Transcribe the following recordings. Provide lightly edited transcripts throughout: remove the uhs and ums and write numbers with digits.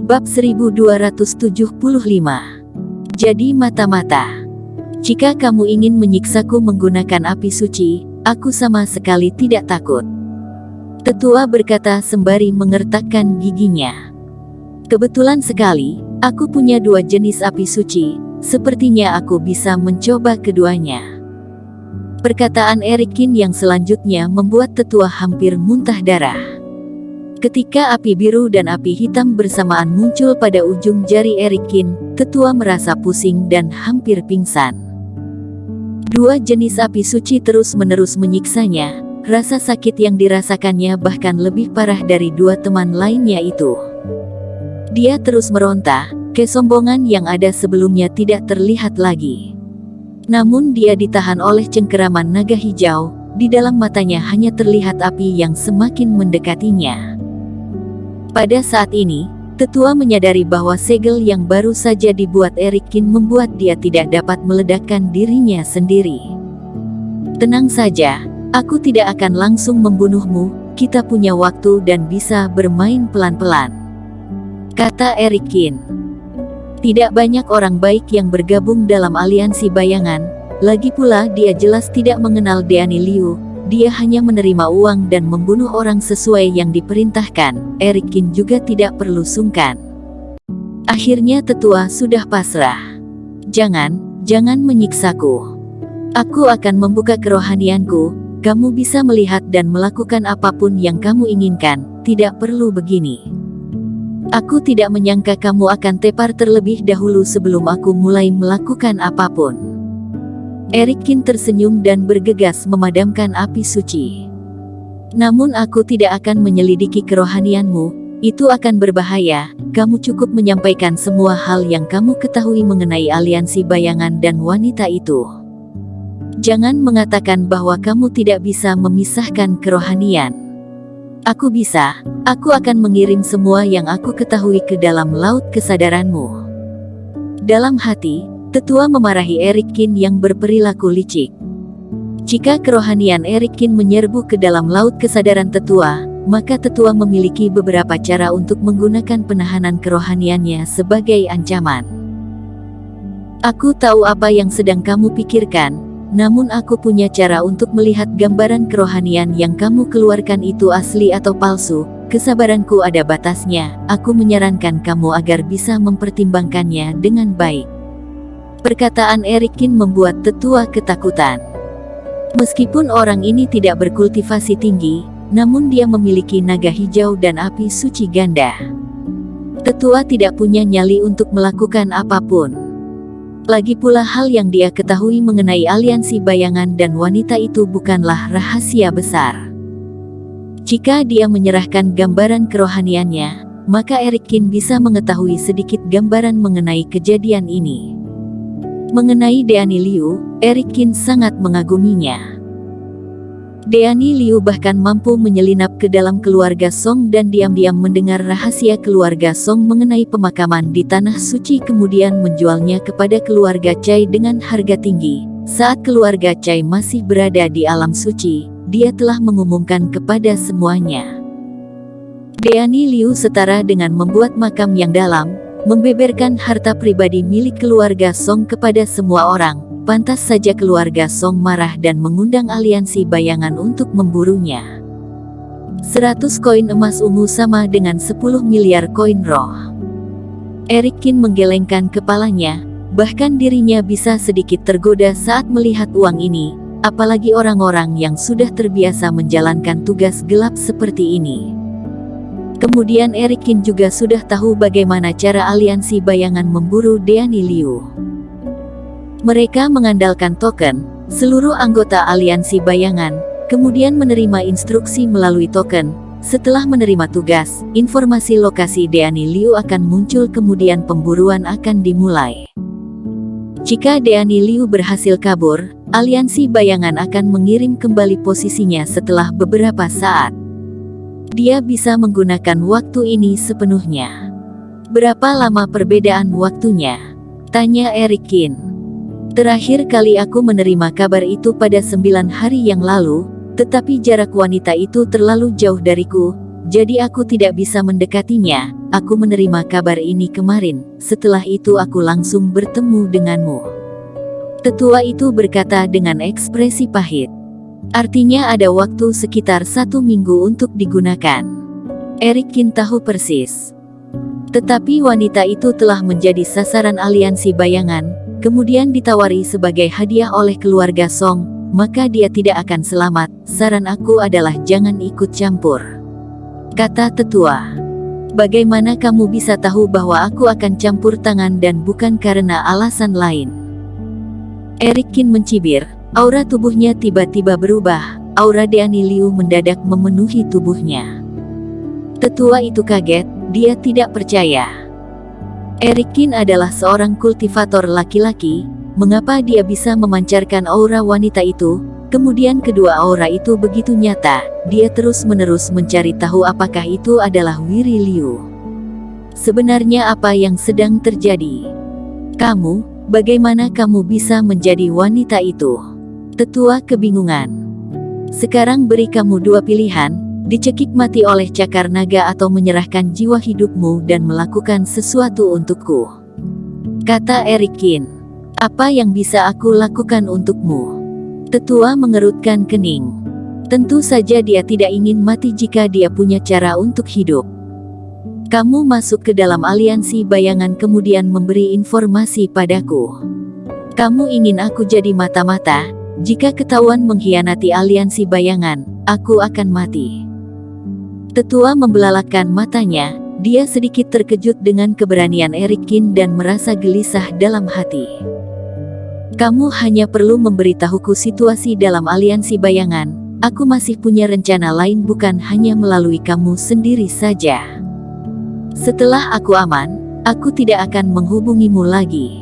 Bab 1275. Jadi mata-mata. Jika kamu ingin menyiksaku menggunakan api suci, aku sama sekali tidak takut. Tetua berkata sembari mengertakkan giginya. Kebetulan sekali, aku punya dua jenis api suci, sepertinya aku bisa mencoba keduanya. Perkataan Erikin yang selanjutnya membuat tetua hampir muntah darah. Ketika api biru dan api hitam bersamaan muncul pada ujung jari Erikin, tetua merasa pusing dan hampir pingsan. Dua jenis api suci terus-menerus menyiksanya, rasa sakit yang dirasakannya bahkan lebih parah dari dua teman lainnya itu. Dia terus meronta, kesombongan yang ada sebelumnya tidak terlihat lagi. Namun dia ditahan oleh cengkeraman naga hijau, di dalam matanya hanya terlihat api yang semakin mendekatinya. Pada saat ini, tetua menyadari bahwa segel yang baru saja dibuat Erikin membuat dia tidak dapat meledakkan dirinya sendiri. Tenang saja, aku tidak akan langsung membunuhmu, kita punya waktu dan bisa bermain pelan-pelan, kata Erikin. Tidak banyak orang baik yang bergabung dalam aliansi bayangan, lagi pula dia jelas tidak mengenal Deani Liu. Dia hanya menerima uang dan membunuh orang sesuai yang diperintahkan. Erikin juga tidak perlu sungkan. Akhirnya tetua sudah pasrah. Jangan menyiksaku. Aku akan membuka kerohanianku. Kamu bisa melihat dan melakukan apapun yang kamu inginkan. Tidak perlu begini. Aku tidak menyangka kamu akan tepar terlebih dahulu sebelum aku mulai melakukan apapun. Erikin tersenyum dan bergegas memadamkan api suci. Namun aku tidak akan menyelidiki kerohanianmu, itu akan berbahaya. Kamu cukup menyampaikan semua hal yang kamu ketahui mengenai aliansi bayangan dan wanita itu. Jangan mengatakan bahwa kamu tidak bisa memisahkan kerohanian. Aku bisa, aku akan mengirim semua yang aku ketahui ke dalam laut kesadaranmu. Dalam hati, tetua memarahi Erikin yang berperilaku licik. Jika kerohanian Erikin menyerbu ke dalam laut kesadaran tetua, maka tetua memiliki beberapa cara untuk menggunakan penahanan kerohaniannya sebagai ancaman. Aku tahu apa yang sedang kamu pikirkan, namun aku punya cara untuk melihat gambaran kerohanian yang kamu keluarkan itu asli atau palsu. Kesabaranku ada batasnya, aku menyarankan kamu agar bisa mempertimbangkannya dengan baik. Perkataan Erikin membuat tetua ketakutan. Meskipun orang ini tidak berkultivasi tinggi, namun dia memiliki naga hijau dan api suci ganda. Tetua tidak punya nyali untuk melakukan apapun. Lagi pula hal yang dia ketahui mengenai aliansi bayangan dan wanita itu bukanlah rahasia besar. Jika dia menyerahkan gambaran kerohaniannya, maka Erikin bisa mengetahui sedikit gambaran mengenai kejadian ini. Mengenai Deani Liu, Erikin sangat mengaguminya. Deani Liu bahkan mampu menyelinap ke dalam keluarga Song dan diam-diam mendengar rahasia keluarga Song mengenai pemakaman di Tanah Suci kemudian menjualnya kepada keluarga Cai dengan harga tinggi. Saat keluarga Cai masih berada di alam suci, dia telah mengumumkan kepada semuanya. Deani Liu setara dengan membuat makam yang dalam, membeberkan harta pribadi milik keluarga Song kepada semua orang. Pantas saja keluarga Song marah dan mengundang aliansi bayangan untuk memburunya. 100 koin emas ungu sama dengan 10 miliar koin roh. Erikin menggelengkan kepalanya, bahkan dirinya bisa sedikit tergoda saat melihat uang ini, apalagi orang-orang yang sudah terbiasa menjalankan tugas gelap seperti ini. Kemudian Erikin juga sudah tahu bagaimana cara aliansi bayangan memburu Deani Liu. Mereka mengandalkan token, seluruh anggota aliansi bayangan, kemudian menerima instruksi melalui token. Setelah menerima tugas, informasi lokasi Deani Liu akan muncul kemudian pemburuan akan dimulai. Jika Deani Liu berhasil kabur, aliansi bayangan akan mengirim kembali posisinya setelah beberapa saat. Dia bisa menggunakan waktu ini sepenuhnya. Berapa lama perbedaan waktunya? Tanya Erikin. Terakhir kali aku menerima kabar itu pada 9 hari yang lalu, tetapi jarak wanita itu terlalu jauh dariku, jadi aku tidak bisa mendekatinya. Aku menerima kabar ini kemarin, setelah itu aku langsung bertemu denganmu." Tetua itu berkata dengan ekspresi pahit. Artinya ada waktu sekitar 1 minggu untuk digunakan. Eric Kin tahu persis. Tetapi wanita itu telah menjadi sasaran aliansi bayangan, kemudian ditawari sebagai hadiah oleh keluarga Song, maka dia tidak akan selamat. Saran aku adalah jangan ikut campur, kata tetua. Bagaimana kamu bisa tahu bahwa aku akan campur tangan dan bukan karena alasan lain? Eric Kin mencibir. Aura tubuhnya tiba-tiba berubah. Aura Deani Liu mendadak memenuhi tubuhnya. Tetua itu kaget, dia tidak percaya. Eric Kin adalah seorang kultivator laki-laki, mengapa dia bisa memancarkan aura wanita itu? Kemudian kedua aura itu begitu nyata, dia terus-menerus mencari tahu apakah itu adalah Wiri Liu. Sebenarnya apa yang sedang terjadi? Kamu, bagaimana kamu bisa menjadi wanita itu? Tetua kebingungan. Sekarang beri kamu 2 pilihan, dicekik mati oleh cakar naga atau menyerahkan jiwa hidupmu dan melakukan sesuatu untukku, kata Eric Kin. Apa yang bisa aku lakukan untukmu? Tetua mengerutkan kening. Tentu saja dia tidak ingin mati jika dia punya cara untuk hidup. Kamu masuk ke dalam aliansi bayangan kemudian memberi informasi padaku. Kamu ingin aku jadi mata-mata? Jika ketahuan mengkhianati aliansi bayangan, aku akan mati. Tetua membelalakkan matanya, dia sedikit terkejut dengan keberanian Eric Kin dan merasa gelisah dalam hati. Kamu hanya perlu memberitahuku situasi dalam aliansi bayangan, aku masih punya rencana lain bukan hanya melalui kamu sendiri saja. Setelah aku aman, aku tidak akan menghubungimu lagi.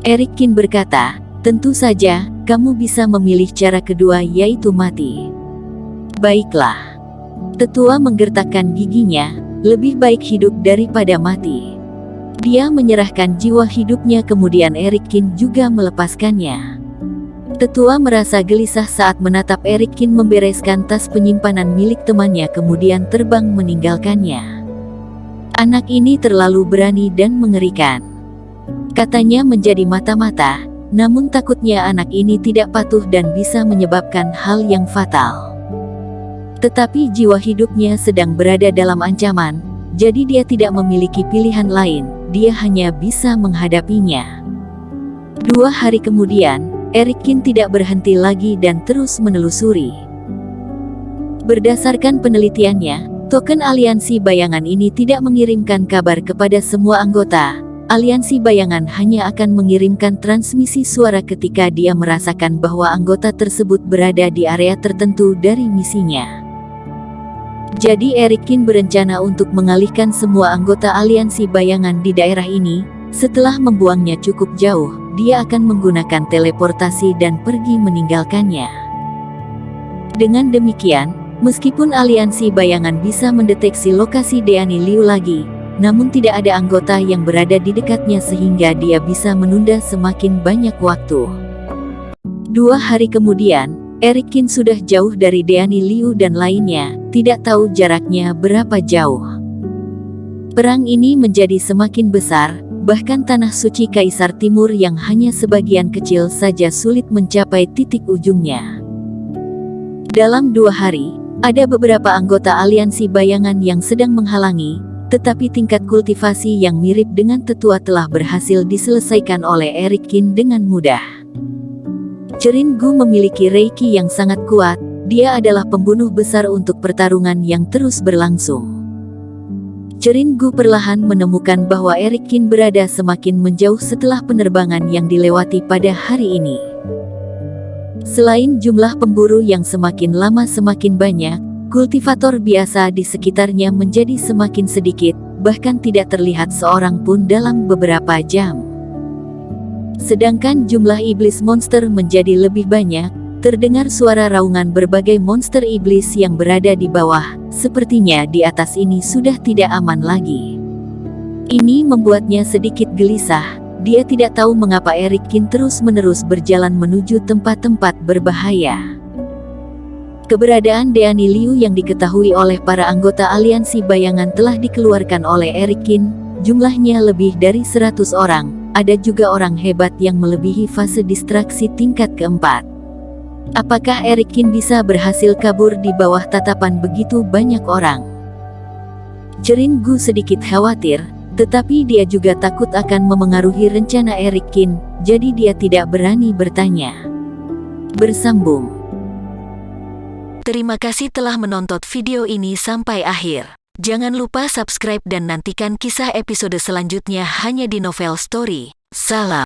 Eric Kin berkata, tentu saja, kamu bisa memilih cara kedua yaitu mati. Baiklah. Tetua menggertakkan giginya, lebih baik hidup daripada mati. Dia menyerahkan jiwa hidupnya kemudian Eric Kin juga melepaskannya. Tetua merasa gelisah saat menatap Eric Kin membereskan tas penyimpanan milik temannya kemudian terbang meninggalkannya. Anak ini terlalu berani dan mengerikan. Katanya menjadi mata-mata. Namun takutnya anak ini tidak patuh dan bisa menyebabkan hal yang fatal. Tetapi jiwa hidupnya sedang berada dalam ancaman, jadi dia tidak memiliki pilihan lain, dia hanya bisa menghadapinya. 2 hari kemudian, Eric Kin tidak berhenti lagi dan terus menelusuri. Berdasarkan penelitiannya, token aliansi bayangan ini tidak mengirimkan kabar kepada semua anggota. Aliansi bayangan hanya akan mengirimkan transmisi suara ketika dia merasakan bahwa anggota tersebut berada di area tertentu dari misinya. Jadi Eric Kin berencana untuk mengalihkan semua anggota aliansi bayangan di daerah ini. Setelah membuangnya cukup jauh, dia akan menggunakan teleportasi dan pergi meninggalkannya. Dengan demikian, meskipun aliansi bayangan bisa mendeteksi lokasi Deani Liu lagi, namun tidak ada anggota yang berada di dekatnya sehingga dia bisa menunda semakin banyak waktu. 2 hari kemudian, Eric Kin sudah jauh dari Deani Liu dan lainnya, tidak tahu jaraknya berapa jauh. Perang ini menjadi semakin besar, bahkan tanah suci Kaisar Timur yang hanya sebagian kecil saja sulit mencapai titik ujungnya. Dalam 2 hari, ada beberapa anggota aliansi bayangan yang sedang menghalangi, tetapi tingkat kultivasi yang mirip dengan tetua telah berhasil diselesaikan oleh Eric Kin dengan mudah. Cerin Gu memiliki reiki yang sangat kuat, dia adalah pembunuh besar untuk pertarungan yang terus berlangsung. Cerin Gu perlahan menemukan bahwa Eric Kin berada semakin menjauh setelah penerbangan yang dilewati pada hari ini. Selain jumlah pemburu yang semakin lama semakin banyak, kultivator biasa di sekitarnya menjadi semakin sedikit, bahkan tidak terlihat seorang pun dalam beberapa jam. Sedangkan jumlah iblis monster menjadi lebih banyak, terdengar suara raungan berbagai monster iblis yang berada di bawah, sepertinya di atas ini sudah tidak aman lagi. Ini membuatnya sedikit gelisah, dia tidak tahu mengapa Eric Kin terus-menerus berjalan menuju tempat-tempat berbahaya. Keberadaan Deani Liu yang diketahui oleh para anggota aliansi bayangan telah dikeluarkan oleh Eric Qin, jumlahnya lebih dari 100 orang. Ada juga orang hebat yang melebihi fase distraksi tingkat keempat. Apakah Eric Qin bisa berhasil kabur di bawah tatapan begitu banyak orang? Cherin Gu sedikit khawatir, tetapi dia juga takut akan memengaruhi rencana Eric Qin, jadi dia tidak berani bertanya. Bersambung. Terima kasih telah menonton video ini sampai akhir. Jangan lupa subscribe dan nantikan kisah episode selanjutnya hanya di Novel Story. Salam.